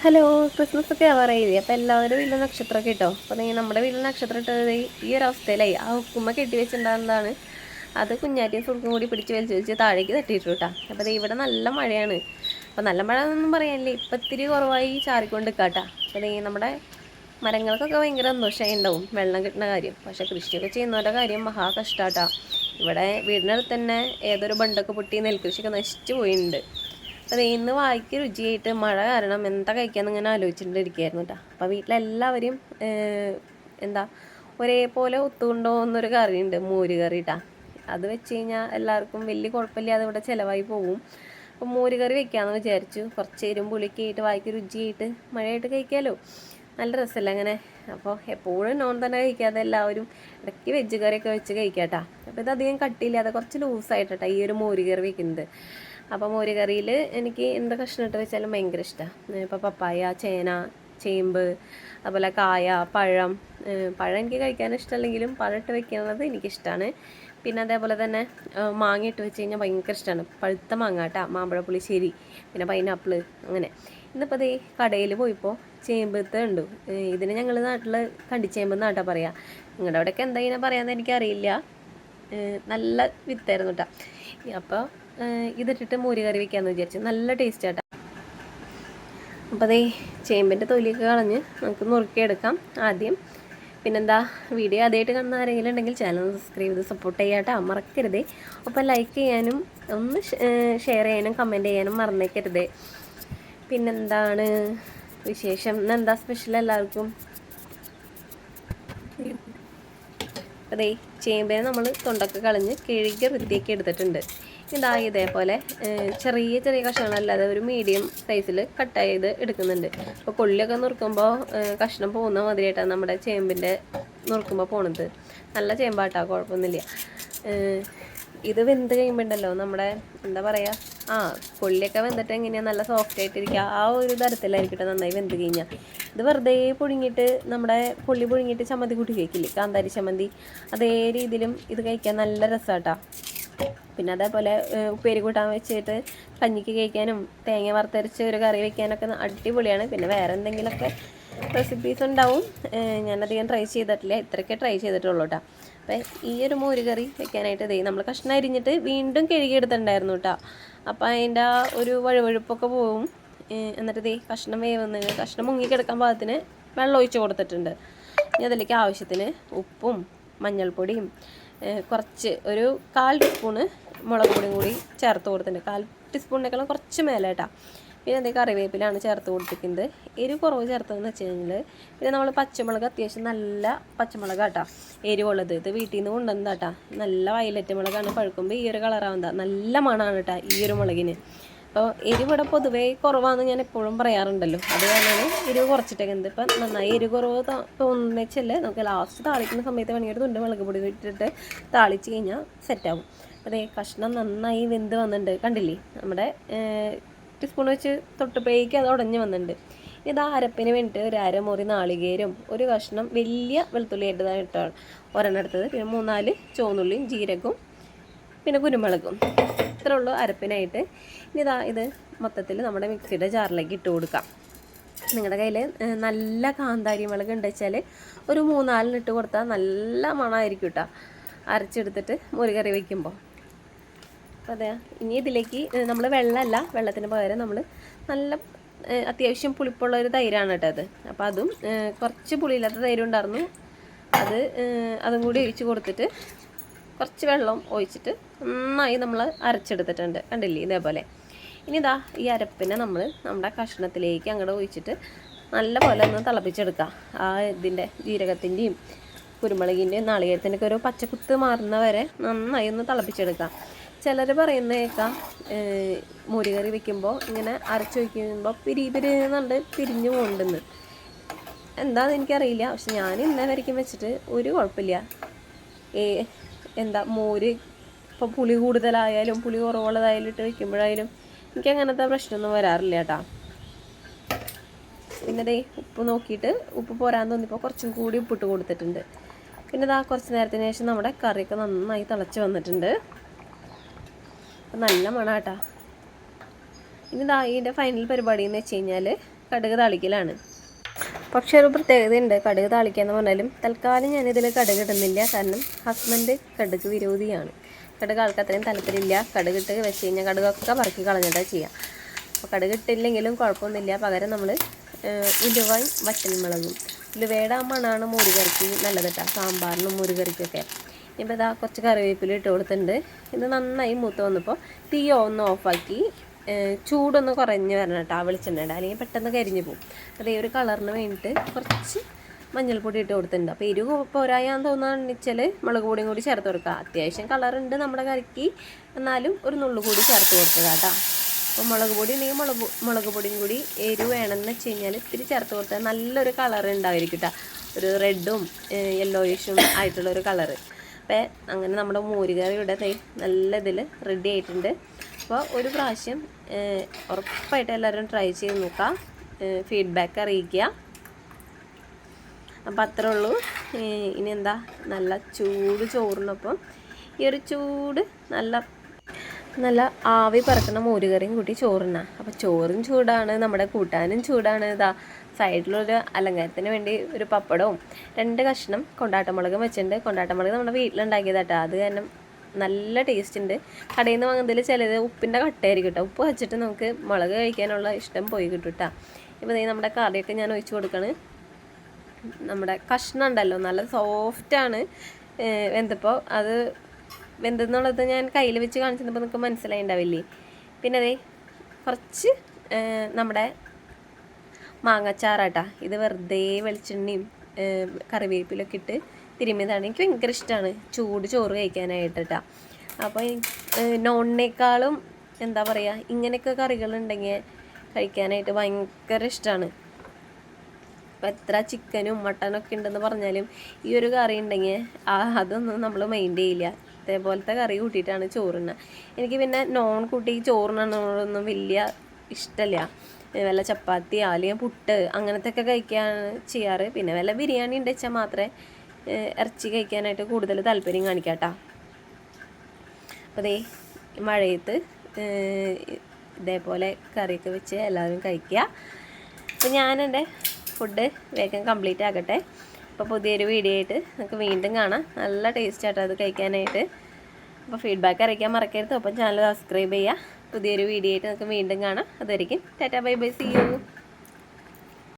Hello, Christmas ഒക്കെ ആവാറായില്ലേ? അപ്പോൾ എല്ലാവരും വീട്ടിൽ നക്ഷത്രമൊക്കെ ഇട്ടോ. അപ്പോൾ നമ്മുടെ വീട്ടിൽ നക്ഷത്രം ഇട്ടത് ഈ ഒരു അവസ്ഥയിലായി. ആ ഉപ്പുമ്മ കെട്ടി വെച്ചിട്ടുണ്ടാകുന്നതാണ്. അത് കുഞ്ഞാറ്റിയും സുർക്കും കൂടി പിടിച്ച് വലിച്ച് വെച്ച് താഴേക്ക് തട്ടിയിട്ടു കേട്ടോ. അപ്പോൾ ഇവിടെ നല്ല മഴയാണ്. അപ്പോൾ നല്ല മഴ എന്നൊന്നും പറയാനില്ലേ, ഇപ്പം ഇത്തിരി കുറവായി ചാറിക്കൊണ്ട് നിൽക്കാട്ടാ. അപ്പോൾ നമ്മുടെ മരങ്ങൾക്കൊക്കെ ഭയങ്കര സന്തോഷമായി ഉണ്ടാവും വെള്ളം കിട്ടുന്ന കാര്യം. പക്ഷേ കൃഷിയൊക്കെ ചെയ്യുന്നവരുടെ കാര്യം മഹാ കഷ്ടാട്ടാ. ഇവിടെ വീടിനടുത്ത് തന്നെ ഏതൊരു ബണ്ടൊക്കെ പൊട്ടി നെൽകൃഷിയൊക്കെ നശിച്ചു പോയിട്ടുണ്ട്. അപ്പോൾ ഇന്ന് വായിക്ക് രുചിയായിട്ട് മഴ കാരണം എന്താ കഴിക്കാമെന്ന് ഇങ്ങനെ ആലോചിച്ചിട്ടിരിക്കുകയായിരുന്നു കേട്ടോ. അപ്പോൾ വീട്ടിലെല്ലാവരെയും എന്താ ഒരേപോലെ ഒത്തുകൊണ്ടുപോകുന്നൊരു കറിയുണ്ട്, മോര് കറി കേട്ടോ. അത് വെച്ച് കഴിഞ്ഞാൽ എല്ലാവർക്കും വലിയ കുഴപ്പമില്ലാതെ ഇവിടെ ചിലവായി പോകും. അപ്പോൾ മോര് കറി വെക്കാമെന്ന് വിചാരിച്ചു. കുറച്ച് എരും പുളിയൊക്കെ ആയിട്ട് വായിക്ക് രുചിയായിട്ട് മഴയായിട്ട് കഴിക്കാമല്ലോ, നല്ല രസമല്ല അങ്ങനെ. അപ്പോൾ എപ്പോഴും നോൺ തന്നെ കഴിക്കാതെ എല്ലാവരും ഇടയ്ക്ക് വെജ് കറിയൊക്കെ വെച്ച് കഴിക്കാട്ടാ. അപ്പോൾ ഇത് അധികം കട്ടിയില്ലാതെ കുറച്ച് ലൂസായിട്ടാ ഈ ഒരു മോര് കറി വെക്കുന്നത്. അപ്പോൾ മോര് കറിയിൽ എനിക്ക് എന്ത് കഷ്ണം ഇട്ട് വെച്ചാലും ഭയങ്കര ഇഷ്ടമാണ്. ഇപ്പോൾ പപ്പായ, ചേന, ചേമ്പ്, അതുപോലെ കായ, പഴം. പഴം എനിക്ക് കഴിക്കാൻ ഇഷ്ടമല്ലെങ്കിലും പഴം ഇട്ട് വെക്കുന്നത് എനിക്കിഷ്ടമാണ്. പിന്നെ അതേപോലെ തന്നെ മാങ്ങ ഇട്ട് വെച്ച് കഴിഞ്ഞാൽ ഭയങ്കര ഇഷ്ടമാണ്. പഴുത്ത മാങ്ങ കേട്ടോ, മാമ്പഴ പുളിശ്ശേരി, പിന്നെ പൈനാപ്പിൾ, അങ്ങനെ. ഇന്നിപ്പോൾ അതേ കടയിൽ പോയിപ്പോൾ ചേമ്പത്ത് ഉണ്ട്. ഇതിന് ഞങ്ങൾ നാട്ടിൽ കണ്ടിച്ചേമ്പെന്ന് കേട്ടോ പറയാം. നിങ്ങളുടെ അവിടെയൊക്കെ എന്താ ഇങ്ങനെ പറയാമെന്ന് എനിക്കറിയില്ല. നല്ല വിത്തായിരുന്നു കേട്ടോ. അപ്പോൾ ഇതിട്ടിട്ട് മോര് കറി വയ്ക്കാമെന്ന് വിചാരിച്ചു. നല്ല ടേസ്റ്റ് ആട്ടോ. അപ്പോൾ അതേ ചേമ്പിൻ്റെ തൊലിയൊക്കെ കളഞ്ഞ് നമുക്ക് നുറുക്കിയെടുക്കാം ആദ്യം. പിന്നെന്താ, വീഡിയോ ആദ്യമായിട്ട് കാണുന്ന ആരെങ്കിലും ഉണ്ടെങ്കിൽ ചാനൽ സബ്സ്ക്രൈബ് ചെയ്ത് സപ്പോർട്ട് ചെയ്യാട്ടോ, മറക്കരുതേ. അപ്പോൾ ലൈക്ക് ചെയ്യാനും ഒന്ന് ഷെയർ ചെയ്യാനും കമൻറ്റ് ചെയ്യാനും മറന്നേക്കരുതേ. പിന്നെന്താണ് വിശേഷം? ഇന്നെന്താ സ്പെഷ്യൽ എല്ലാവർക്കും? അതേ ചേമ്പിനെ നമ്മൾ തൊണ്ടൊക്കെ കളഞ്ഞ് കഴുകി വൃത്തിയാക്കി എടുത്തിട്ടുണ്ട്. ഇതേപോലെ ചെറിയ ചെറിയ കഷ്ണങ്ങളല്ലാതെ ഒരു മീഡിയം സൈസിൽ കട്ട് ചെയ്ത് എടുക്കുന്നുണ്ട്. അപ്പോൾ കൊള്ളിയൊക്കെ നുറുക്കുമ്പോൾ കഷ്ണം പോകുന്ന മാതിരിയായിട്ടാണ് നമ്മുടെ ചേമ്പിൻ്റെ നുറുക്കുമ്പോൾ പോണത്. നല്ല ചേമ്പാട്ടാ, കുഴപ്പമൊന്നുമില്ല. ഇത് വെന്ത് കഴിയുമ്പോൾ ഉണ്ടല്ലോ നമ്മുടെ എന്താ പറയുക, കൊള്ളിയൊക്കെ വെന്തിട്ട് എങ്ങനെയാണ് നല്ല സോഫ്റ്റ് ആയിട്ടിരിക്കുക, ആ ഒരു തരത്തിലായിരിക്കട്ടെ നന്നായി വെന്ത് കഴിഞ്ഞാൽ. ഇത് വെറുതെ പുഴുങ്ങിയിട്ട് നമ്മുടെ കൊള്ളി പുഴുങ്ങിയിട്ട് ചമ്മന്തി കൂട്ടി കഴിക്കില്ലേ, കാന്താരി ചമ്മന്തി, അതേ രീതിയിലും ഇത് കഴിക്കാൻ നല്ല രസമാട്ടാ. പിന്നെ അതേപോലെ ഉപ്പേരി കൂട്ടാൻ വെച്ചിട്ട് കഞ്ഞിക്ക് കഴിക്കാനും തേങ്ങ വറുത്തരച്ച് ഒരു കറി വയ്ക്കാനൊക്കെ അടിപൊളിയാണ്. പിന്നെ വേറെ എന്തെങ്കിലുമൊക്കെ റെസിപ്പീസ് ഉണ്ടാവും. ഞാനധികം ട്രൈ ചെയ്തിട്ടില്ല, ഇത്രയൊക്കെ ട്രൈ ചെയ്തിട്ടുള്ളൂ കേട്ടോ. അപ്പം ഈ ഒരു മോര് കറി വെക്കാനായിട്ട് നമ്മൾ കഷ്ണം അരിഞ്ഞിട്ട് വീണ്ടും കഴുകിയെടുത്തിട്ടുണ്ടായിരുന്നു കേട്ടോ. അപ്പോൾ അതിൻ്റെ ഒരു വഴുവഴുപ്പൊക്കെ പോവും. എന്നിട്ട് കഷ്ണം വേവുന്നതിന് കഷ്ണം മുങ്ങിക്കിടക്കാൻ പാകത്തിന് വെള്ളം ഒഴിച്ച് കൊടുത്തിട്ടുണ്ട്. ഇനി അതിലേക്ക് ആവശ്യത്തിന് ഉപ്പും മഞ്ഞൾപ്പൊടിയും കുറച്ച് ഒരു 1/4 ടീസ്പൂണ് മുളക് പൊടിയും കൂടി ചേർത്ത് കൊടുത്തിട്ടുണ്ട്. 1/4 ടീസ്പൂണിനേക്കാളും കുറച്ച് മേലെ കേട്ടോ. പിന്നെ എന്തെങ്കിലും കറിവേപ്പിലാണ് ചേർത്ത് കൊടുത്തിരിക്കുന്നത്. എരിവ് കുറവ് ചേർത്തതെന്ന് വെച്ച് കഴിഞ്ഞാൽ പിന്നെ നമ്മൾ പച്ചമുളക് അത്യാവശ്യം നല്ല പച്ചമുളക് കേട്ടോ, എരിവുള്ളത്. ഇത് വീട്ടിൽ നിന്ന് കൊണ്ടുവന്നത് കേട്ടോ. നല്ല വയലറ്റ് മുളകാണ്, പഴുക്കുമ്പോൾ ഈ ഒരു കളറാവുന്നത്. നല്ല മണമാണ് കേട്ടോ ഈ ഒരു മുളകിന്. അപ്പോൾ എരിവിടെ പൊതുവേ കുറവാണെന്ന് ഞാൻ എപ്പോഴും പറയാറുണ്ടല്ലോ, അത് കാരണമാണ് എരിവ് കുറച്ചിട്ടേക്കുന്നത്. ഇപ്പം നന്നായി എരിവ് കുറവ് തോന്നുന്നേച്ചല്ലേ, നമുക്ക് ലാസ്റ്റ് താളിക്കുന്ന സമയത്ത് വേണമെങ്കിൽ മുളക് പൊടി ഇട്ടിട്ട് താളിച്ച് കഴിഞ്ഞാൽ സെറ്റാവും. അതേ കഷ്ണം നന്നായി വെന്ത് വന്നിട്ടുണ്ട്, കണ്ടില്ലേ? നമ്മുടെ ടീസ്പൂൺ വെച്ച് തൊട്ടുമ്പോഴേക്ക് അത് ഉടഞ്ഞ് വന്നിട്ടുണ്ട്. ഇത് അരപ്പിന് വേണ്ടിയിട്ട് ഒരു അരമുറി നാളികേരും ഒരു കഷ്ണം വലിയ വെളുത്തുള്ളി ആയിട്ടാണ് ഒരെണ്ണം എടുത്തത്. പിന്നെ 3-4 ചുവന്നുള്ളിയും ജീരകവും പിന്നെ കുരുമുളകും, ഇത്രേ ഉള്ളൂ അരപ്പിനായിട്ട്. ഇനി ഇത് മൊത്തത്തിൽ നമ്മുടെ മിക്സിയുടെ ജാറിലേക്ക് ഇട്ട് കൊടുക്കാം. നിങ്ങളുടെ കയ്യിൽ നല്ല കാന്താരി മുളക് ഉണ്ട് വെച്ചാൽ ഒരു 3-4 ഇട്ട് കൊടുത്താൽ നല്ല മണമായിരിക്കും കേട്ടോ, അരച്ചെടുത്തിട്ട് മോര് കറി വയ്ക്കുമ്പോൾ. അപ്പോൾ അതെ, ഇനി ഇതിലേക്ക് നമ്മൾ വെള്ളമല്ല, വെള്ളത്തിന് പകരം നമ്മൾ നല്ല അത്യാവശ്യം പുളിപ്പുള്ള ഒരു തൈരാണ് കേട്ടോ അത്. അപ്പോൾ അതും കുറച്ച് പുളിയില്ലാത്ത തൈരും ഉണ്ടായിരുന്നു, അതും കൂടി ഒഴിച്ച് കൊടുത്തിട്ട് കുറച്ച് വെള്ളം ഒഴിച്ചിട്ട് നന്നായി നമ്മൾ അരച്ചെടുത്തിട്ടുണ്ട്, കണ്ടില്ലേ? ഇതേപോലെ. ഇനി ഈ അരപ്പിനെ നമ്മൾ നമ്മുടെ കഷ്ണത്തിലേക്ക് അങ്ങോട്ട് ഒഴിച്ചിട്ട് നല്ല പോലെ ഒന്ന് തിളപ്പിച്ചെടുക്കുക. ഇതിൻ്റെ ജീരകത്തിൻ്റെയും കുരുമുളകിൻ്റെയും നാളികേരത്തിൻ്റെയൊക്കെ ഒരു പച്ചക്കുത്ത് മാറുന്ന വരെ നന്നായി ഒന്ന് തിളപ്പിച്ചെടുക്കുക. ചിലർ പറയുന്നേക്കാം മോര് കറി വെക്കുമ്പോൾ ഇങ്ങനെ അരച്ചൊഴിക്കുമ്പോൾ പിരിന്നുണ്ട് പിരിഞ്ഞു പോകണ്ടെന്ന്. എന്താണെന്ന് എനിക്കറിയില്ല, പക്ഷെ ഞാൻ ഇന്നേ വരയ്ക്കും വെച്ചിട്ട് ഒരു കുഴപ്പമില്ല. മോര് ഇപ്പോൾ പുളി കൂടുതലായാലും പുളി കുറവുള്ളതായാലും ഇട്ട് വയ്ക്കുമ്പോഴായാലും എനിക്ക് അങ്ങനത്തെ പ്രശ്നമൊന്നും വരാറില്ല കേട്ടോ. പിന്നെ ഉപ്പ് നോക്കിയിട്ട് ഉപ്പ് പോരാൻ തോന്നിയപ്പോൾ കുറച്ചും കൂടി ഉപ്പിട്ട് കൊടുത്തിട്ടുണ്ട്. പിന്നെ കുറച്ച് നേരത്തിന് ശേഷം നമ്മുടെ കറിയൊക്കെ നന്നായി തിളച്ച് വന്നിട്ടുണ്ട്. നല്ല മണം കേട്ടോ. ഇനി ഇതിൻ്റെ ഫൈനൽ പരിപാടി എന്ന് വെച്ച് കഴിഞ്ഞാൽ കടുക് താളിക്കലാണ്. പക്ഷേ ഒരു പ്രത്യേകതയുണ്ട്, കടുക് താളിക്കാന്ന് പറഞ്ഞാലും തൽക്കാലം ഞാനിതിൽ കടുക് ഇടുന്നില്ല. കാരണം ഹസ്ബൻഡ് കടുക് വിരോധിയാണ്. കടുക് ആൾക്ക് അത്രയും താല്പര്യമില്ല. കടുകിട്ട് വെച്ച് കഴിഞ്ഞാൽ കടുകൊക്കെ പറക്കി കളഞ്ഞിട്ടാണ് ചെയ്യുക. അപ്പോൾ കടുക് ഇട്ടില്ലെങ്കിലും കുഴപ്പമൊന്നുമില്ല. പകരം നമ്മൾ ഉലുവയും വറ്റൽമുളകും, ഉലുവയുടെ ആ മണമാണ് മോരുകറിക്ക് നല്ലത് കേട്ടോ, സാമ്പാറിനും മോരുകറിക്കൊക്കെ. ഇപ്പോൾ ഇതാ കുറച്ച് കറിവേപ്പില ഇട്ട് കൊടുത്തിട്ടുണ്ട്. ഇത് നന്നായി മൂത്ത് വന്നപ്പോൾ തീ ഒന്ന് ഓഫാക്കി ചൂടൊന്ന് കുറഞ്ഞ് വരണം കേട്ടോ ആ വെളിച്ചെണ്ണയുടെ, അല്ലെങ്കിൽ പെട്ടെന്ന് കരിഞ്ഞു പോകും. അതേ ഒരു കളറിന് വേണ്ടിയിട്ട് കുറച്ച് മഞ്ഞൾപ്പൊടി ഇട്ട് കൊടുത്തിട്ടുണ്ട്. അപ്പോൾ എരിവ് പോരായാന്ന് തോന്നുകയാണെന്ന് വെച്ചാൽ മുളക് പൊടിയും കൂടി ചേർത്ത് കൊടുക്കുക. അത്യാവശ്യം കളറുണ്ട് നമ്മുടെ കറിക്ക്, എന്നാലും ഒരു നുള്ളു കൂടി ചേർത്ത് കൊടുക്കുക കേട്ടോ. അപ്പോൾ മുളക് പൊടി ഉണ്ടെങ്കിൽ മുളക് പൊടിയും കൂടി എരിവ് വേണമെന്ന് വെച്ച് കഴിഞ്ഞാൽ ഇത്തിരി ചേർത്ത് കൊടുത്താൽ നല്ലൊരു കളർ ഉണ്ടായിരിക്കും കേട്ടോ, ഒരു റെഡും യെല്ലോയിഷും ആയിട്ടുള്ളൊരു കളറ്. അപ്പോൾ അങ്ങനെ നമ്മുടെ മോരുകറി ഇവിടെ നല്ല ഇതിൽ റെഡി ആയിട്ടുണ്ട്. അപ്പോൾ ഒരു പ്രാവശ്യം ഉറപ്പായിട്ട് എല്ലാവരും ട്രൈ ചെയ്ത് നോക്കാം, ഫീഡ്ബാക്ക് അറിയിക്കുക. അപ്പോൾ അത്രേ ഉള്ളൂ. ഇനി എന്താ, നല്ല ചൂട് ചോറിനൊപ്പം ഈ ഒരു ചൂട് നല്ല ആവി പറക്കുന്ന മോരുകറിയും കൂട്ടി ചോറിനാണ്. അപ്പോൾ ചോറും ചൂടാണ്, നമ്മുടെ കൂട്ടാനും ചൂടാണ്. ഇതാ സൈഡിലൊരു അലങ്കാരത്തിന് വേണ്ടി ഒരു പപ്പടവും 2 കഷ്ണം കൊണ്ടാട്ടമുളകും വെച്ചിട്ടുണ്ട്. കൊണ്ടാട്ടമുളക് നമ്മുടെ വീട്ടിലുണ്ടാക്കിയതാട്ടോ, അത് കാരണം നല്ല ടേസ്റ്റ് ഉണ്ട്. കടയിൽ നിന്ന് വാങ്ങുന്നതിൽ ചിലത് ഉപ്പിൻ്റെ കട്ടയായിരിക്കും കേട്ടോ. ഉപ്പ് വെച്ചിട്ട് നമുക്ക് മുളക് കഴിക്കാനുള്ള ഇഷ്ടം പോയി കിട്ടും കേട്ടോ. ഇപ്പോൾ നമ്മുടെ കറിയൊക്കെ ഞാൻ ഒഴിച്ച് കൊടുക്കണ്. നമ്മുടെ കഷ്ണം ഉണ്ടല്ലോ നല്ല സോഫ്റ്റാണ് വെന്തപ്പോൾ. അത് വെന്തെന്നുള്ളത് ഞാൻ കയ്യിൽ വെച്ച് കാണിച്ചപ്പോൾ നിങ്ങൾക്ക് മനസ്സിലായിണ്ടാവില്ലേ. പിന്നെ അതേ കുറച്ച് നമ്മുടെ മാങ്ങച്ചാറാട്ടാ, ഇത് വെറുതെ വെളിച്ചെണ്ണയും കറിവേപ്പിലൊക്കെ ഇട്ട് തിരുമ്മിയതാണ്. എനിക്ക് ഭയങ്കര ഇഷ്ടമാണ് ചൂട് ചോറ് കഴിക്കാനായിട്ട് കേട്ടോ. അപ്പോൾ നോണിനേക്കാളും എന്താ പറയുക, ഇങ്ങനെയൊക്കെ കറികളുണ്ടെങ്കിൽ കഴിക്കാനായിട്ട് ഭയങ്കര ഇഷ്ടമാണ്. അപ്പോൾ എത്ര ചിക്കനും മട്ടനൊക്കെ ഉണ്ടെന്ന് പറഞ്ഞാലും ഈ ഒരു കറി ഉണ്ടെങ്കിൽ അതൊന്നും നമ്മൾ മൈൻഡ് ചെയ്യില്ല. അതേപോലത്തെ കറി കൂട്ടിയിട്ടാണ് ചോറിന്. എനിക്ക് പിന്നെ നോൺ കൂട്ടി ചോറിനൊന്നും വലിയ ഇഷ്ടമില്ല. വല്ല ചപ്പാത്തി അല്ലെങ്കിൽ പുട്ട് അങ്ങനത്തെ ഒക്കെ കഴിക്കുകയാണ് ചെയ്യാറ്. പിന്നെ വല്ല ബിരിയാണി ഉണ്ടെച്ചാൽ മാത്രമേ ഇറച്ചി കഴിക്കാനായിട്ട് കൂടുതൽ താല്പര്യം കാണിക്കാം കേട്ടോ. അപ്പോൾ ദേ മഴയത്ത് ഇതേപോലെ കറിയൊക്കെ വെച്ച് എല്ലാവരും കഴിക്കുക. അപ്പോൾ ഞാനെൻ്റെ ഫുഡ് വേഗം കംപ്ലീറ്റ് ആക്കട്ടെ. അപ്പോൾ പുതിയൊരു വീഡിയോ ആയിട്ട് നമുക്ക് വീണ്ടും കാണാം. നല്ല ടേസ്റ്റ് ആട്ടോ അത് കഴിക്കാനായിട്ട്. അപ്പോൾ ഫീഡ്ബാക്ക് അറിയിക്കാൻ മറക്കരുത്. അപ്പം ചാനൽ സബ്സ്ക്രൈബ് ചെയ്യുക. പുതിയൊരു വീഡിയോ ആയിട്ട് നമുക്ക് വീണ്ടും കാണാം. അതുവരെയ്ക്കും tata bye bye, see U.